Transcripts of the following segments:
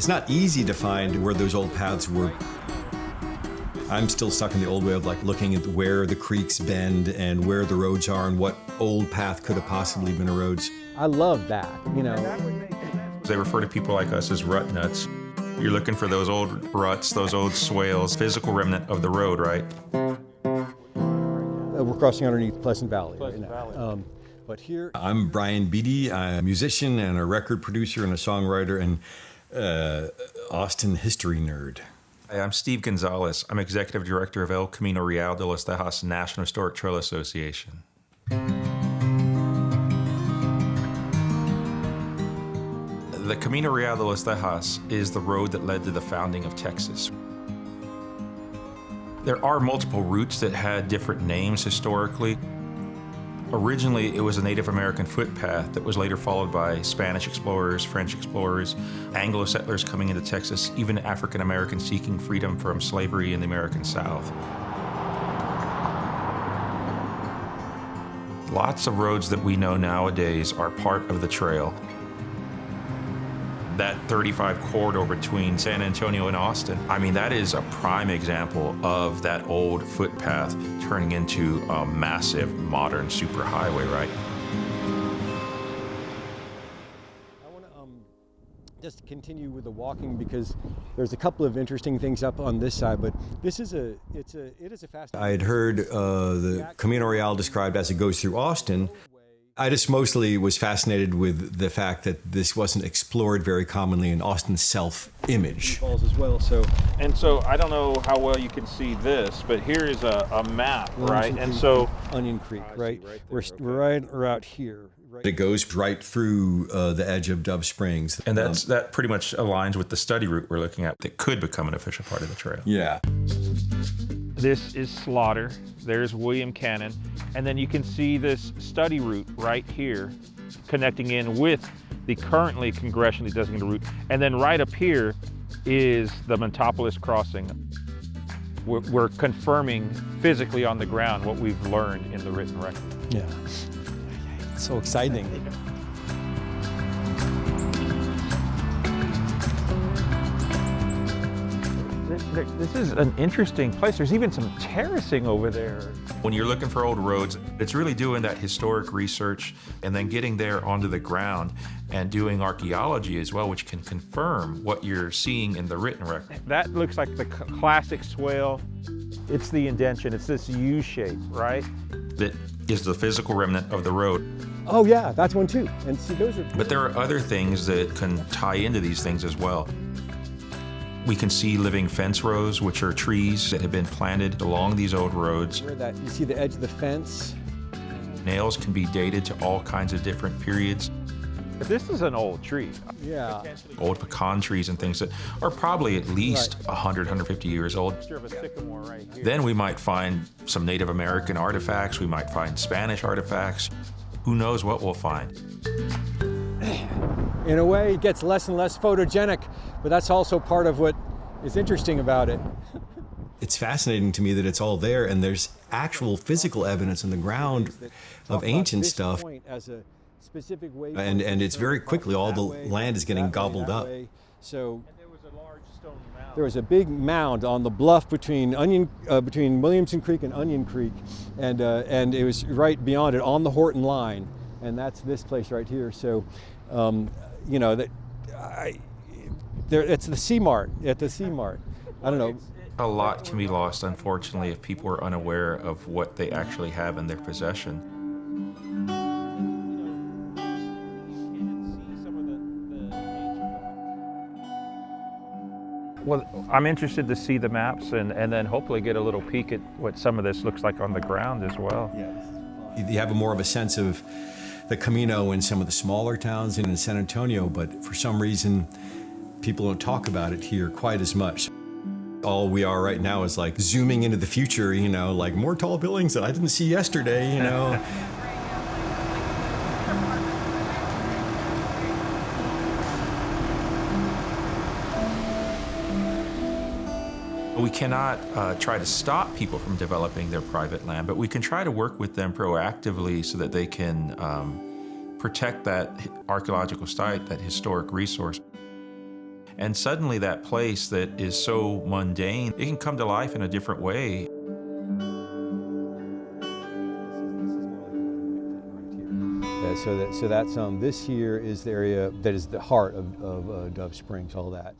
It's not easy to find where those old paths were. I'm still stuck in the old way of like looking at where the creeks bend and where the roads are and what old path could have possibly been a road. I love that, you know. They refer to people like us as rut nuts. You're looking for those old ruts, those old swales, physical remnant of the road, right? We're crossing underneath Pleasant Valley right now. But here, I'm Brian Beatty. I'm a musician and a record producer and a songwriter and Austin history nerd. Hi, I'm Steve Gonzalez. I'm executive director of El Camino Real de los Tejas National Historic Trail Association. The Camino Real de los Tejas is the road that led to the founding of Texas. There are multiple routes that had different names historically. Originally, it was a Native American footpath that was later followed by Spanish explorers, French explorers, Anglo settlers coming into Texas, even African Americans seeking freedom from slavery in the American South. Lots of roads that we know nowadays are part of the trail. That 35 corridor between San Antonio and Austin, I mean, that is a prime example of that old footpath turning into a massive modern superhighway, right? I want to just continue with the walking because there's a couple of interesting things up on this side, but this is it is a fast. I had heard the Camino Real described as it goes through Austin. I just mostly was fascinated with the fact that this wasn't explored very commonly in Austin's self-image. Falls as well, so. And so I don't know how well you can see this, but here is a map, right? And so Onion Creek, right? We're out here. Right. It goes right through the edge of Dove Springs. And that pretty much aligns with the study route we're looking at that could become an official part of the trail. Yeah. this is Slaughter, there's William Cannon, and then you can see this study route right here connecting in with the currently congressionally designated route. And then right up here is the Montopolis crossing. We're confirming physically on the ground what we've learned in the written record. Yeah, it's so exciting. This is an interesting place. There's even some terracing over there. When you're looking for old roads, it's really doing that historic research and then getting there onto the ground and doing archaeology as well, which can confirm what you're seeing in the written record. That looks like the classic swale. It's the indention. It's this U shape, right? That is the physical remnant of the road. Oh yeah, that's one too. And see, those are. But there are other things that can tie into these things as well. We can see living fence rows, which are trees that have been planted along these old roads. Where that, you see the edge of the fence? Nails can be dated to all kinds of different periods. This is an old tree. Yeah. Old pecan trees and things that are probably at least 100, 150 years old. Then we might find some Native American artifacts. We might find Spanish artifacts. Who knows what we'll find. In a way, it gets less and less photogenic, but that's also part of what is interesting about it. It's fascinating to me that it's all there and there's actual physical evidence in the ground of ancient stuff. And it's very quickly, all the land is getting gobbled up. So there was a big mound on the bluff between Williamson Creek and Onion Creek, and it was right beyond it on the Horton line, and that's this place right here. So, you know, it's the C Mart at the C Mart. I don't know. A lot can be lost, unfortunately, if people are unaware of what they actually have in their possession. Well, I'm interested to see the maps and then hopefully get a little peek at what some of this looks like on the ground as well. Yeah. You have more of a sense of the Camino in some of the smaller towns and in San Antonio, but for some reason, people don't talk about it here quite as much. All we are right now is like zooming into the future, you know, like more tall buildings that I didn't see yesterday, you know. We cannot try to stop people from developing their private land, but we can try to work with them proactively so that they can protect that archaeological site, that historic resource. And suddenly that place that is so mundane, it can come to life in a different way. So that's this here is the area that is the heart of Dove Springs, all that.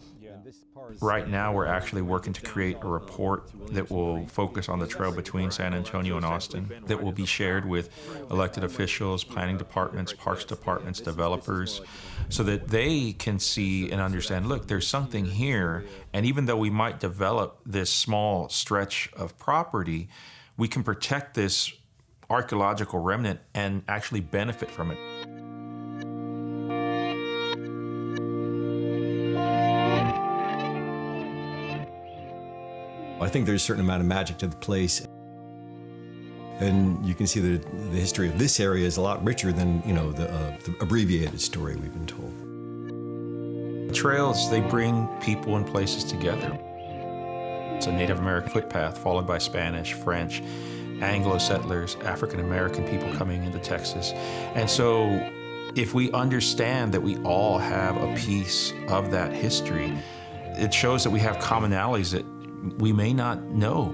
Right now, we're actually working to create a report that will focus on the trail between San Antonio and Austin, that will be shared with elected officials, planning departments, parks departments, developers, so that they can see and understand, look, there's something here, and even though we might develop this small stretch of property, we can protect this archaeological remnant and actually benefit from it. I think there's a certain amount of magic to the place. And you can see the history of this area is a lot richer than, the abbreviated story we've been told. Trails, they bring people and places together. It's a Native American footpath followed by Spanish, French, Anglo settlers, African American people coming into Texas. And so if we understand that we all have a piece of that history, it shows that we have commonalities that we may not know.